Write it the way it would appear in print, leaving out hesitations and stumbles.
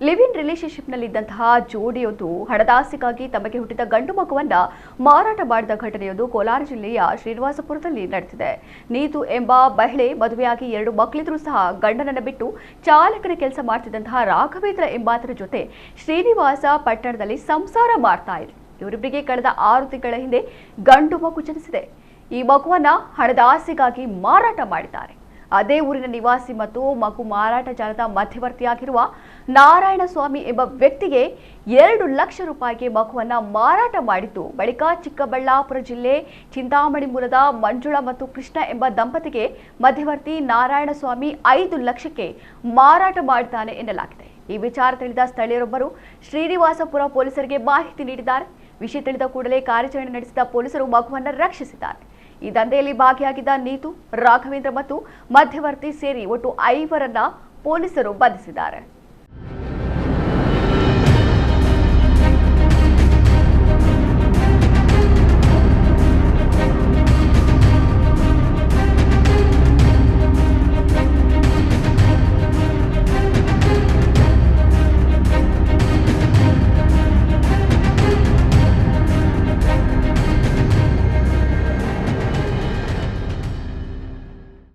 Live in ರಿಲೇಶನ್ಶಿಪ್ನಲ್ಲಿದ್ದಂತಹ ಜೋಡಿಯೊಂದು ಹಣದಾಸೆಗಾಗಿ ತಮಗೆ ಹುಟ್ಟಿದ ಗಂಡು ಮಗುವನ್ನ ಮಾರಾಟ ಮಾಡಿದ ಘಟನೆಯೊಂದು ಕೋಲಾರ ಜಿಲ್ಲೆಯ ಶ್ರೀನಿವಾಸಪುರದಲ್ಲಿ ನಡೆದಿದೆ. ನೀತು ಎಂಬ ಮಹಿಳೆ ಮದುವೆಯಾಗಿ 2 ಮಕ್ಕಳಿದ್ರೂ ಸಹ ಗಂಡನನ್ನ ಬಿಟ್ಟು ಚಾಲಕನ ಕೆಲಸ ಮಾಡ್ತಿದ್ದಂತಹ ರಾಘವೇಂದ್ರ ಎಂಬಾತರ ಜೊತೆ ಶ್ರೀನಿವಾಸ ಪಟ್ಟಣದಲ್ಲಿ ಸಂಸಾರ ಮಾಡ್ತಾ ಇದ್ರು. ಇವರಿಬ್ಬರಿಗೆ ಕಳೆದ 6 ತಿಂಗಳ ಹಿಂದೆ ಗಂಡು ಮಗು ಜನಿಸಿದೆ. ಈ ಮಗುವನ್ನ ಹಣದ ಆಸೆಗಾಗಿ ಮಾರಾಟ ಮಾಡಿದ್ದಾರೆ. ಅದೇ ಊರಿನ ನಿವಾಸಿ ಮತ್ತು ಮಗು ಮಾರಾಟ ಜಾಲದ ಮಧ್ಯವರ್ತಿಯಾಗಿರುವ ನಾರಾಯಣಸ್ವಾಮಿ ಎಂಬ ವ್ಯಕ್ತಿಗೆ 2 ಲಕ್ಷ ರೂಪಾಯಿಗೆ ಮಗುವನ್ನ ಮಾರಾಟ ಮಾಡಿದ್ದು. ಬಳಿಕ ಚಿಕ್ಕಬಳ್ಳಾಪುರ ಜಿಲ್ಲೆ ಚಿಂತಾಮಣಿ ಮೂಲದ ಮಂಜುಳಾ ಮತ್ತು ಕೃಷ್ಣ ಎಂಬ ದಂಪತಿಗೆ ಮಧ್ಯವರ್ತಿ ನಾರಾಯಣಸ್ವಾಮಿ 5 ಲಕ್ಷಕ್ಕೆ ಮಾರಾಟ ಮಾಡಿದ್ದಾನೆ ಎನ್ನಲಾಗಿದೆ. ಈ ವಿಚಾರ ತಿಳಿದ ಸ್ಥಳೀಯರೊಬ್ಬರು ಶ್ರೀನಿವಾಸಪುರ ಪೊಲೀಸರಿಗೆ ಮಾಹಿತಿ ನೀಡಿದ್ದಾರೆ. ವಿಷಯ ತಿಳಿದ ಕೂಡಲೇ ಕಾರ್ಯಾಚರಣೆ ನಡೆಸಿದ ಪೊಲೀಸರು ಮಗುವನ್ನು ರಕ್ಷಿಸಿದ್ದಾರೆ. ಈ ದಂಧೆಯಲ್ಲಿ ಭಾಗಿಯಾಗಿದ್ದ ನೀತು, ರಾಘವೇಂದ್ರ ಮತ್ತು ಮಧ್ಯವರ್ತಿ ಸೇರಿ ಒಟ್ಟು 5ರನ್ನ ಪೊಲೀಸರು ಬಂಧಿಸಿದ್ದಾರೆ.